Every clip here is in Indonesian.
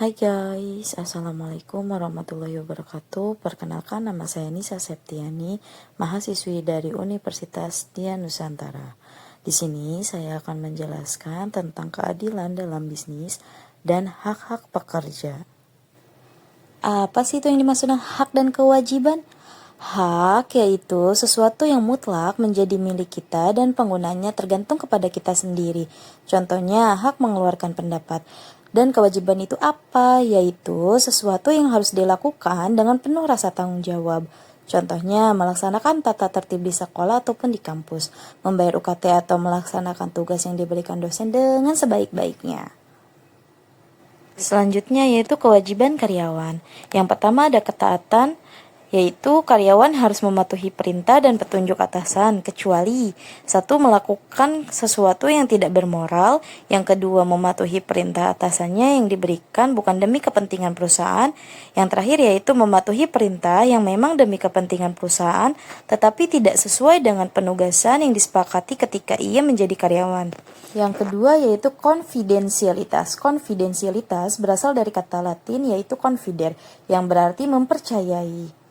Hai guys, Assalamualaikum warahmatullahi wabarakatuh. Perkenalkan, nama saya Nisa Septiani, mahasiswi dari Universitas Dian Nusantara. Di sini saya akan menjelaskan tentang keadilan dalam bisnis dan hak-hak pekerja. Apa sih itu yang dimaksud dengan hak dan kewajiban? Hak yaitu sesuatu yang mutlak menjadi milik kita dan penggunanya tergantung kepada kita sendiri. Contohnya, hak mengeluarkan pendapat. Dan kewajiban itu apa? Yaitu sesuatu yang harus dilakukan dengan penuh rasa tanggung jawab. Contohnya, melaksanakan tata tertib di sekolah ataupun di kampus, membayar UKT atau melaksanakan tugas yang diberikan dosen dengan sebaik-baiknya. Selanjutnya yaitu kewajiban karyawan. Yang pertama ada ketaatan, yaitu karyawan harus mematuhi perintah dan petunjuk atasan, kecuali satu, melakukan sesuatu yang tidak bermoral, yang kedua, mematuhi perintah atasannya yang diberikan bukan demi kepentingan perusahaan, yang terakhir yaitu mematuhi perintah yang memang demi kepentingan perusahaan, tetapi tidak sesuai dengan penugasan yang disepakati ketika ia menjadi karyawan. Yang kedua yaitu konfidensialitas. Konfidensialitas berasal dari kata Latin yaitu confidere, yang berarti mempercayai.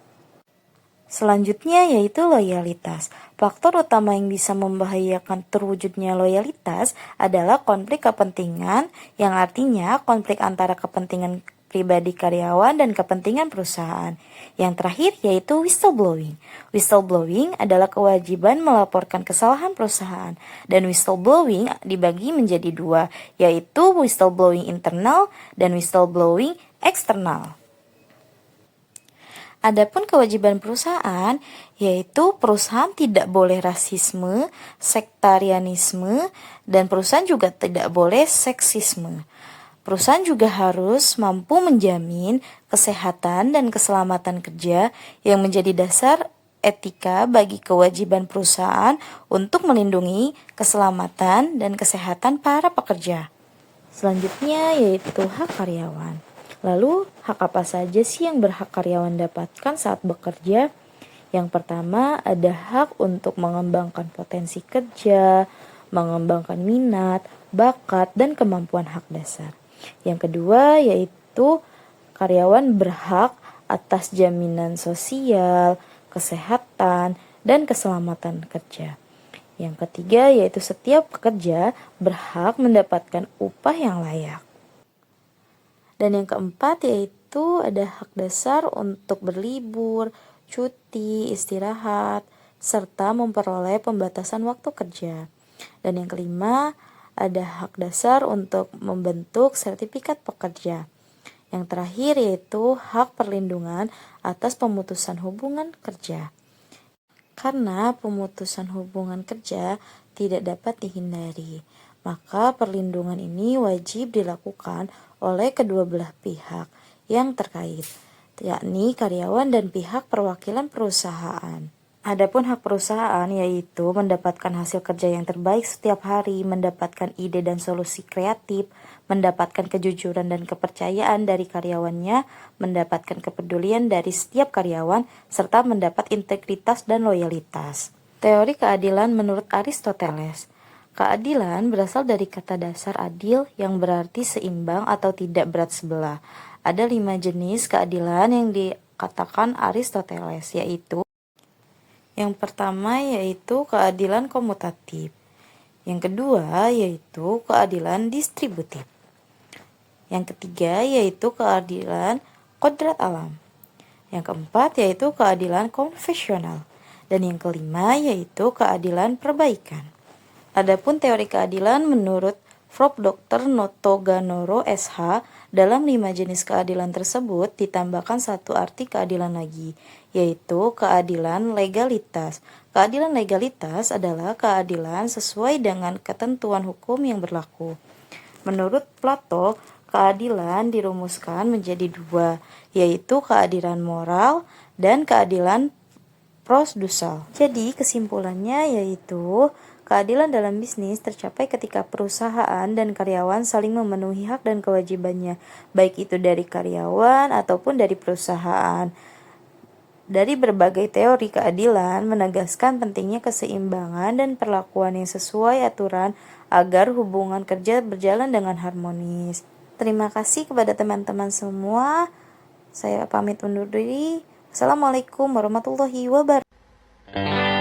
Selanjutnya yaitu loyalitas. Faktor utama yang bisa membahayakan terwujudnya loyalitas adalah konflik kepentingan, yang artinya konflik antara kepentingan pribadi karyawan dan kepentingan perusahaan. Yang terakhir yaitu whistleblowing. Whistleblowing adalah kewajiban melaporkan kesalahan perusahaan, dan whistleblowing dibagi menjadi dua, yaitu whistleblowing internal dan whistleblowing eksternal. Adapun kewajiban perusahaan, yaitu perusahaan tidak boleh rasisme, sektarianisme, dan perusahaan juga tidak boleh seksisme. Perusahaan juga harus mampu menjamin kesehatan dan keselamatan kerja yang menjadi dasar etika bagi kewajiban perusahaan untuk melindungi keselamatan dan kesehatan para pekerja. Selanjutnya yaitu hak karyawan. Lalu, hak apa saja sih yang berhak karyawan dapatkan saat bekerja? Yang pertama, ada hak untuk mengembangkan potensi kerja, mengembangkan minat, bakat, dan kemampuan hak dasar. Yang kedua, yaitu karyawan berhak atas jaminan sosial, kesehatan, dan keselamatan kerja. Yang ketiga, yaitu setiap pekerja berhak mendapatkan upah yang layak. Dan yang keempat yaitu ada hak dasar untuk berlibur, cuti, istirahat, serta memperoleh pembatasan waktu kerja. Dan yang kelima ada hak dasar untuk membentuk sertifikat pekerja. Yang terakhir yaitu hak perlindungan atas pemutusan hubungan kerja. Karena pemutusan hubungan kerja tidak dapat dihindari, maka perlindungan ini wajib dilakukan oleh kedua belah pihak yang terkait, yakni karyawan dan pihak perwakilan perusahaan. Adapun hak perusahaan yaitu mendapatkan hasil kerja yang terbaik setiap hari, mendapatkan ide dan solusi kreatif, mendapatkan kejujuran dan kepercayaan dari karyawannya, mendapatkan kepedulian dari setiap karyawan, serta mendapat integritas dan loyalitas. Teori keadilan menurut Aristoteles. Keadilan berasal dari kata dasar adil yang berarti seimbang atau tidak berat sebelah. Ada 5 jenis keadilan yang dikatakan Aristoteles, yaitu yang pertama yaitu keadilan komutatif. Yang kedua yaitu keadilan distributif. Yang ketiga yaitu keadilan kodrat alam. Yang keempat yaitu keadilan konvensional. Dan yang kelima yaitu keadilan perbaikan. Adapun teori keadilan menurut Prof. Dr. Noto Ganoro SH, dalam 5 jenis keadilan tersebut ditambahkan satu arti keadilan lagi, yaitu keadilan legalitas. Keadilan legalitas adalah keadilan sesuai dengan ketentuan hukum yang berlaku. Menurut Plato, keadilan dirumuskan menjadi dua, yaitu keadilan moral dan keadilan prosedusal. Jadi kesimpulannya yaitu keadilan dalam bisnis tercapai ketika perusahaan dan karyawan saling memenuhi hak dan kewajibannya, baik itu dari karyawan ataupun dari perusahaan. Dari berbagai teori keadilan menegaskan pentingnya keseimbangan dan perlakuan yang sesuai aturan agar hubungan kerja berjalan dengan harmonis. Terima kasih kepada teman-teman semua. Saya pamit undur diri. Assalamualaikum warahmatullahi wabarakatuh.